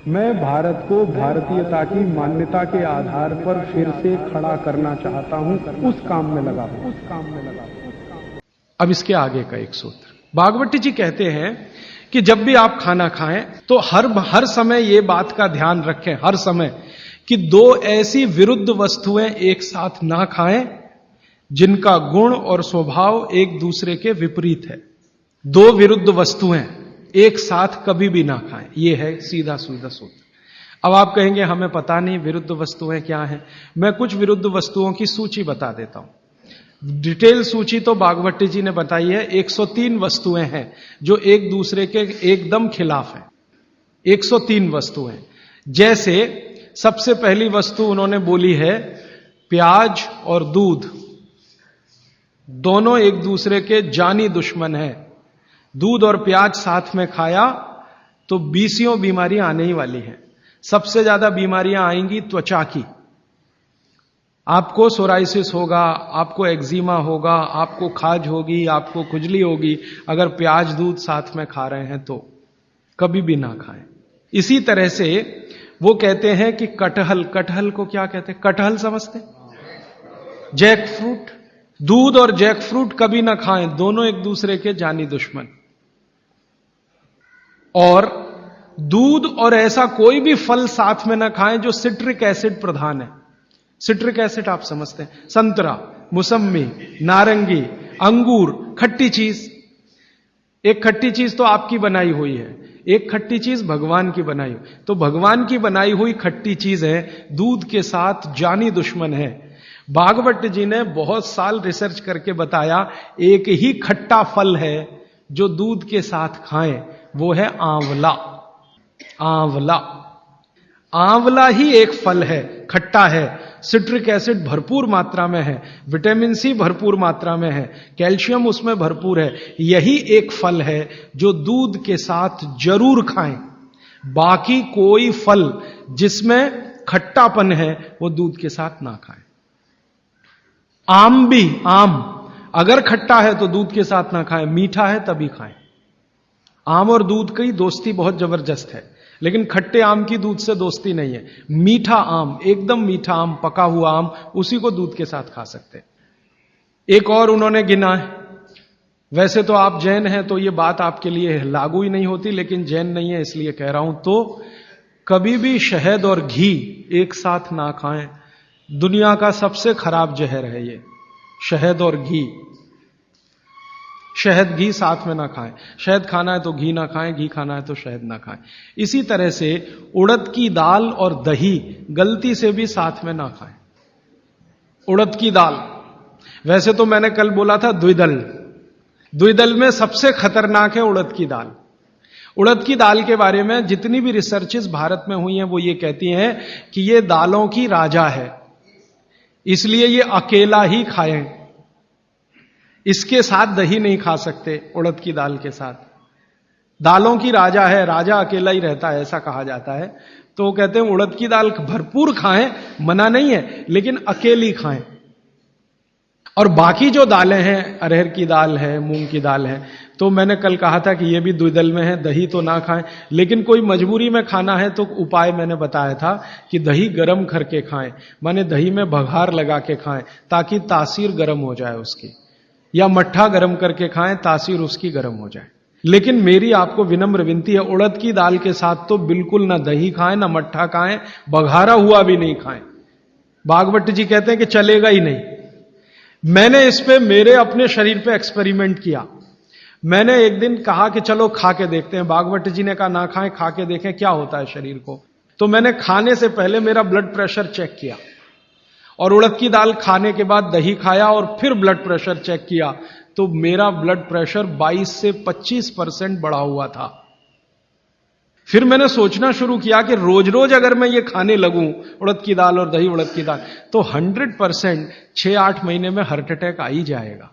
मैं भारत को भारतीयता की मान्यता के आधार पर फिर से खड़ा करना चाहता हूं, उस काम में लगा हूं। अब इसके आगे का एक सूत्र भागवती जी कहते हैं कि जब भी आप खाना खाएं तो हर समय ये बात का ध्यान रखें, हर समय, कि दो ऐसी विरुद्ध वस्तुएं एक साथ ना खाएं जिनका गुण और स्वभाव एक दूसरे के विपरीत है। दो विरुद्ध वस्तुएं एक साथ कभी भी ना खाएं, यह है सीधा सीधा सूत्र। अब आप कहेंगे हमें पता नहीं विरुद्ध वस्तुएं क्या हैं। मैं कुछ विरुद्ध वस्तुओं की सूची बता देता हूं। डिटेल सूची तो भागवती जी ने बताई है। 103 वस्तुएं हैं जो एक दूसरे के एकदम खिलाफ हैं। 103 वस्तुएं। जैसे सबसे पहली वस्तु उन्होंने बोली है प्याज और दूध, दोनों एक दूसरे के जानी दुश्मन हैं। दूध और प्याज साथ में खाया तो 20 बीमारियां आने ही वाली हैं। सबसे ज्यादा बीमारियां आएंगी त्वचा की। आपको सोराइसिस होगा, आपको एक्जिमा होगा, आपको खाज होगी, आपको खुजली होगी अगर प्याज दूध साथ में खा रहे हैं तो कभी भी ना खाएं। इसी तरह से वो कहते हैं कि कटहल को क्या कहते हैं? कटहल समझते? जैक फ्रूट, दूध और जैक फ्रूट कभी ना खाएं, दोनों एक दूसरे के जानी दुश्मन। और दूध और ऐसा कोई भी फल साथ में ना खाएं जो सिट्रिक एसिड प्रधान है। सिट्रिक एसिड आप समझते हैं? संतरा, मौसम्मी, नारंगी, अंगूर, खट्टी चीज। एक खट्टी चीज तो आपकी बनाई हुई है, एक खट्टी चीज भगवान की बनाई हुई। तो भगवान की बनाई हुई खट्टी चीज है, दूध के साथ जानी दुश्मन है। भागवत जी ने बहुत साल रिसर्च करके बताया एक ही खट्टा फल है जो दूध के साथ खाएं, वो है आंवला। आंवला, आंवला ही एक फल है, खट्टा है, सिट्रिक एसिड भरपूर मात्रा में है, विटामिन सी भरपूर मात्रा में है, कैल्शियम उसमें भरपूर है। यही एक फल है जो दूध के साथ जरूर खाएं। बाकी कोई फल जिसमें खट्टापन है वो दूध के साथ ना खाएं। आम भी, आम अगर खट्टा है तो दूध के साथ ना खाएं, मीठा है तभी खाएं। आम और दूध की दोस्ती बहुत जबरदस्त है, लेकिन खट्टे आम की दूध से दोस्ती नहीं है। मीठा आम, एकदम मीठा आम, पका हुआ आम, उसी को दूध के साथ खा सकते हैं। एक और उन्होंने गिना है। वैसे तो आप जैन हैं तो ये बात आपके लिए लागू ही नहीं होती, लेकिन जैन नहीं है इसलिए कह रहा हूं। तो कभी भी शहद और घी एक साथ ना खाएं। दुनिया का सबसे खराब जहर है ये, शहद और घी। शहद घी साथ में ना खाएं। शहद खाना है तो घी ना खाएं, घी खाना है तो शहद ना खाएं। इसी तरह से उड़द की दाल और दही गलती से भी साथ में ना खाएं। उड़द की दाल, वैसे तो मैंने कल बोला था द्विदल, द्विदल में सबसे खतरनाक है उड़द की दाल। उड़द की दाल के बारे में जितनी भी रिसर्चेस भारत में हुई हैं वो ये कहती हैं कि ये दालों की राजा है, इसलिए ये अकेला ही खाएं। इसके साथ दही नहीं खा सकते। उड़द की दाल के साथ, दालों की राजा है, राजा अकेला ही रहता है ऐसा कहा जाता है। तो कहते हैं उड़द की दाल भरपूर खाएं, मना नहीं है, लेकिन अकेली खाएं। और बाकी जो दालें हैं, अरहर की दाल है, मूंग की दाल है, तो मैंने कल कहा था कि ये भी द्विदल में है, दही तो ना खाएं। लेकिन कोई मजबूरी में खाना है तो उपाय मैंने बताया था कि दही गर्म करके खाएं, माने दही में बघार लगा के खाएं ताकि तासीर गर्म हो जाए उसकी, या मट्ठा गर्म करके खाएं तासीर उसकी गर्म हो जाए। लेकिन मेरी आपको विनम्र विनती है, उड़द की दाल के साथ तो बिल्कुल ना दही खाएं, ना मट्ठा खाएं, बघारा हुआ भी नहीं खाएं। भागवत जी कहते हैं कि चलेगा ही नहीं। मैंने इस पे मेरे अपने शरीर पे एक्सपेरिमेंट किया। मैंने एक दिन कहा कि चलो खा के देखते हैं। भागवत जी ने कहा ना खाएं, खा के देखें क्या होता है शरीर को। तो मैंने खाने से पहले मेरा ब्लड प्रेशर चेक किया, और उड़द की दाल खाने के बाद दही खाया और फिर ब्लड प्रेशर चेक किया, तो मेरा ब्लड प्रेशर 22 से 25% बढ़ा हुआ था। फिर मैंने सोचना शुरू किया कि रोज रोज अगर मैं ये खाने लगूं उड़द की दाल और दही उड़द की दाल, तो 100% 6-8 महीने में हार्ट अटैक आ ही जाएगा।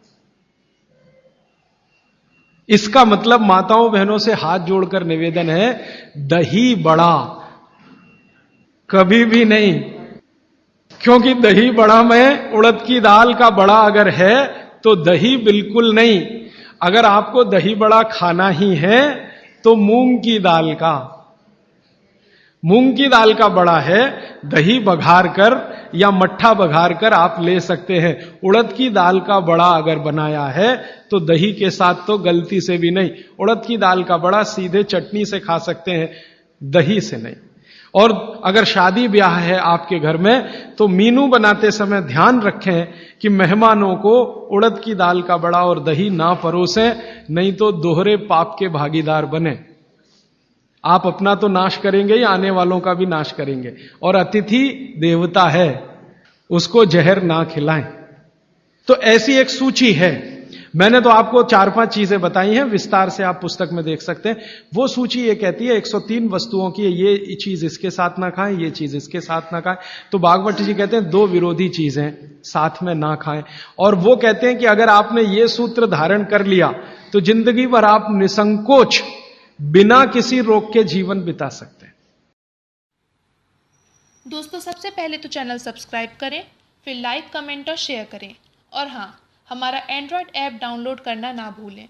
इसका मतलब माताओं बहनों से हाथ जोड़कर निवेदन है, दही बड़ा कभी भी नहीं, क्योंकि दही बड़ा में उड़द की दाल का बड़ा अगर है तो दही बिल्कुल नहीं। अगर आपको दही बड़ा खाना ही है तो मूंग की दाल का, मूंग की दाल का बड़ा है, दही बघार कर या मट्ठा बघार कर आप ले सकते हैं। उड़द की दाल का बड़ा अगर बनाया है तो दही के साथ तो गलती से भी नहीं। उड़द की दाल का बड़ा सीधे चटनी से खा सकते हैं, दही से नहीं। और अगर शादी ब्याह है आपके घर में तो मीनू बनाते समय ध्यान रखें कि मेहमानों को उड़द की दाल का बड़ा और दही ना परोसें, नहीं तो दोहरे पाप के भागीदार बने। आप अपना तो नाश करेंगे ही, आने वालों का भी नाश करेंगे। और अतिथि देवता है, उसको जहर ना खिलाएं। तो ऐसी एक सूची है। मैंने तो आपको 4-5 चीजें बताई हैं, विस्तार से आप पुस्तक में देख सकते हैं। वो सूची ये कहती है 103 वस्तुओं की, ये चीज इसके साथ ना खाएं, ये चीज इसके साथ ना खाएं। तो भागवत जी कहते हैं 2 विरोधी चीजें साथ में ना खाएं। और वो कहते हैं कि अगर आपने ये सूत्र धारण कर लिया तो जिंदगी भर आप निसंकोच बिना किसी रोग के जीवन बिता सकते हैं। दोस्तों, सबसे पहले तो चैनल सब्सक्राइब करें, फिर लाइक, कमेंट और शेयर करें। और हाँ, हमारा एंड्रॉयड ऐप डाउनलोड करना ना भूलें।